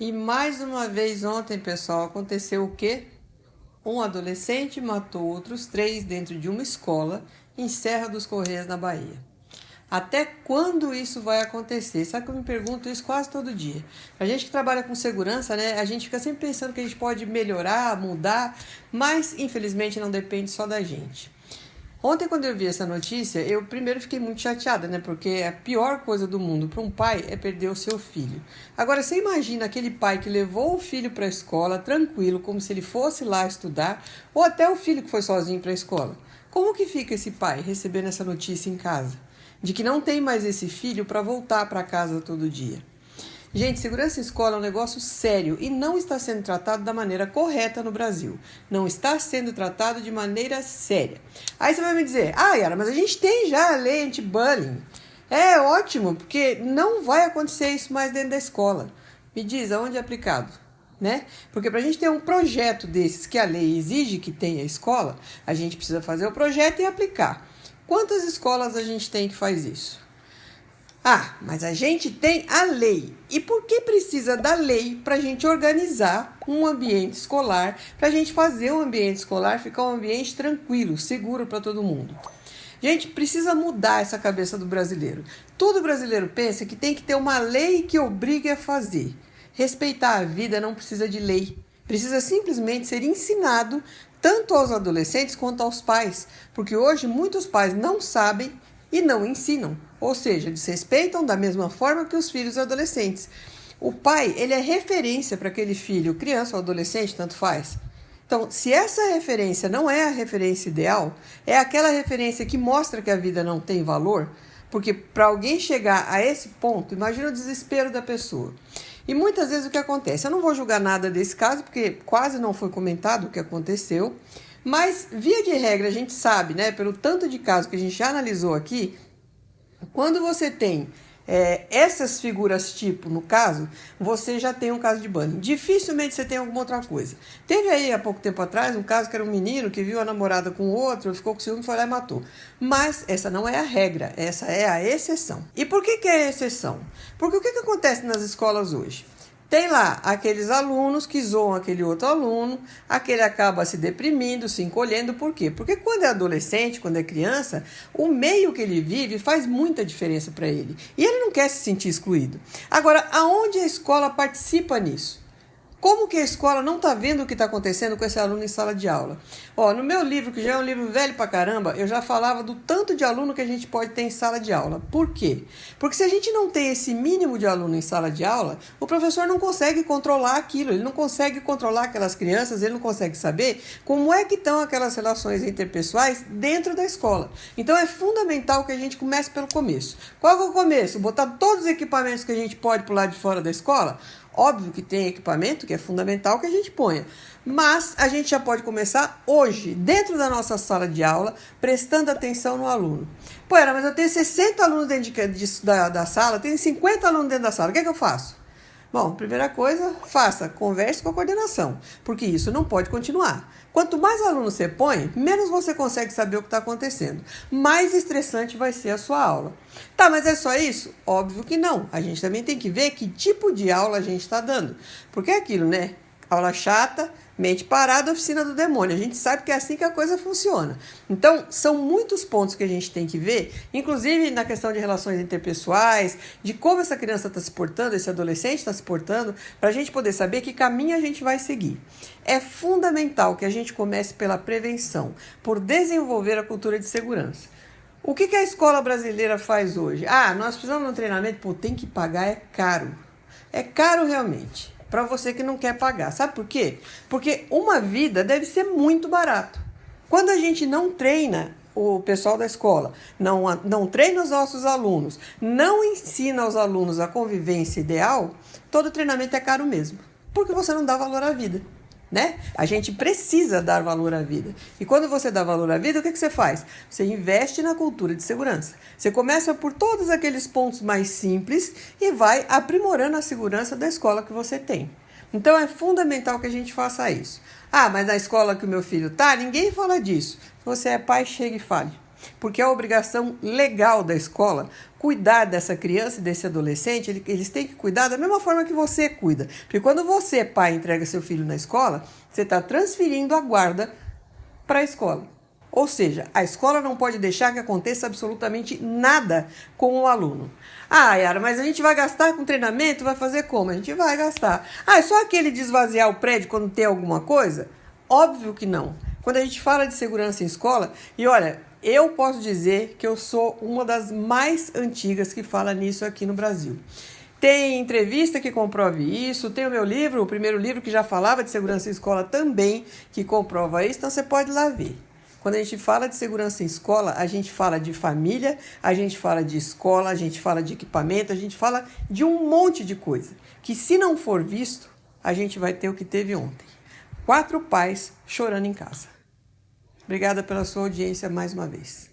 E mais uma vez ontem, pessoal, aconteceu o quê? Um adolescente matou outros 3 dentro de uma escola em Serra dos Correios, na Bahia. Até quando isso vai acontecer? Sabe que eu me pergunto isso quase todo dia. A gente que trabalha com segurança, né? A gente fica sempre pensando que a gente pode melhorar, mudar, mas infelizmente não depende só da gente. Ontem, quando eu vi essa notícia, eu primeiro fiquei muito chateada, né? Porque a pior coisa do mundo para um pai é perder o seu filho. Agora, você imagina aquele pai que levou o filho para a escola tranquilo, como se ele fosse lá estudar, ou até o filho que foi sozinho para a escola. Como que fica esse pai recebendo essa notícia em casa? De que não tem mais esse filho para voltar para casa todo dia. Gente, segurança em escola é um negócio sério e não está sendo tratado da maneira correta no Brasil. Não está sendo tratado de maneira séria. Aí você vai me dizer, Yara, mas a gente tem já a lei anti-bullying. É ótimo, porque não vai acontecer isso mais dentro da escola. Me diz, aonde é aplicado? Né? Porque para a gente ter um projeto desses que a lei exige que tenha escola, a gente precisa fazer o projeto e aplicar. Quantas escolas a gente tem que faz isso? Mas a gente tem a lei. E por que precisa da lei para a gente organizar um ambiente escolar, para a gente fazer um ambiente escolar ficar um ambiente tranquilo, seguro para todo mundo? Gente, precisa mudar essa cabeça do brasileiro. Todo brasileiro pensa que tem que ter uma lei que obrigue a fazer. Respeitar a vida não precisa de lei. Precisa simplesmente ser ensinado tanto aos adolescentes quanto aos pais. Porque hoje muitos pais não sabem e não ensinam, ou seja, desrespeitam da mesma forma que os filhos adolescentes. O pai, ele é referência para aquele filho, criança ou adolescente, tanto faz. Então, se essa referência não é a referência ideal, é aquela referência que mostra que a vida não tem valor, porque para alguém chegar a esse ponto, imagina o desespero da pessoa. E muitas vezes o que acontece? Eu não vou julgar nada desse caso, porque quase não foi comentado o que aconteceu, mas, via de regra, a gente sabe, né, pelo tanto de casos que a gente já analisou aqui, quando você tem essas figuras tipo, no caso, você já tem um caso de bullying. Dificilmente você tem alguma outra coisa. Teve aí, há pouco tempo atrás, um caso que era um menino que viu a namorada com outro, ficou com ciúme, foi lá e matou. Mas essa não é a regra, essa é a exceção. E por que é a exceção? Porque o que acontece nas escolas hoje? Tem lá aqueles alunos que zoam aquele outro aluno, aquele acaba se deprimindo, se encolhendo, por quê? Porque quando é adolescente, quando é criança, o meio que ele vive faz muita diferença para ele. E ele não quer se sentir excluído. Agora, aonde a escola participa nisso? Como que a escola não está vendo o que está acontecendo com esse aluno em sala de aula? No meu livro, que já é um livro velho pra caramba, eu já falava do tanto de aluno que a gente pode ter em sala de aula. Por quê? Porque se a gente não tem esse mínimo de aluno em sala de aula, o professor não consegue controlar aquilo, ele não consegue controlar aquelas crianças, ele não consegue saber como é que estão aquelas relações interpessoais dentro da escola. Então é fundamental que a gente comece pelo começo. Qual é o começo? Botar todos os equipamentos que a gente pode pro lado de fora da escola? Óbvio que tem equipamento que é fundamental que a gente ponha, mas a gente já pode começar hoje, dentro da nossa sala de aula, prestando atenção no aluno. Mas eu tenho 60 alunos dentro da sala, tenho 50 alunos dentro da sala, o que eu faço? Bom, primeira coisa, converse com a coordenação, porque isso não pode continuar. Quanto mais alunos você põe, menos você consegue saber o que está acontecendo. Mais estressante vai ser a sua aula. Mas é só isso? Óbvio que não. A gente também tem que ver que tipo de aula a gente está dando. Porque é aquilo, né? Aula chata, mente parada, oficina do demônio. A gente sabe que é assim que a coisa funciona. Então, são muitos pontos que a gente tem que ver, inclusive na questão de relações interpessoais, de como essa criança está se portando, esse adolescente está se portando, para a gente poder saber que caminho a gente vai seguir. É fundamental que a gente comece pela prevenção, por desenvolver a cultura de segurança. O que a escola brasileira faz hoje? Nós precisamos de um treinamento, tem que pagar, é caro. É caro realmente. Para você que não quer pagar. Sabe por quê? Porque uma vida deve ser muito barato. Quando a gente não treina o pessoal da escola, não treina os nossos alunos, não ensina aos alunos a convivência ideal, todo treinamento é caro mesmo. Porque você não dá valor à vida. Né? A gente precisa dar valor à vida. E quando você dá valor à vida, o que você faz? Você investe na cultura de segurança. Você começa por todos aqueles pontos mais simples e vai aprimorando a segurança da escola que você tem. Então é fundamental que a gente faça isso. Mas na escola que o meu filho tá, ninguém fala disso. Se você é pai, chega e fale. porque é a obrigação legal da escola cuidar dessa criança e desse adolescente. Eles têm que cuidar da mesma forma que você cuida. Porque quando você, pai, entrega seu filho na escola, você está transferindo a guarda para a escola. Ou seja, a escola não pode deixar que aconteça absolutamente nada com o aluno. Ah, Yara, mas a gente vai gastar com treinamento? Vai fazer como? A gente vai gastar. Ah, é só aquele de esvaziar o prédio quando tem alguma coisa? Óbvio que não. Quando a gente fala de segurança em escola, e olha, eu posso dizer que eu sou uma das mais antigas que fala nisso aqui no Brasil. Tem entrevista que comprove isso, tem o meu livro, o primeiro livro que já falava de segurança em escola também, que comprova isso, então você pode ir lá ver. Quando a gente fala de segurança em escola, a gente fala de família, a gente fala de escola, a gente fala de equipamento, a gente fala de um monte de coisa, que se não for visto, a gente vai ter o que teve ontem. 4 pais chorando em casa. Obrigada pela sua audiência mais uma vez.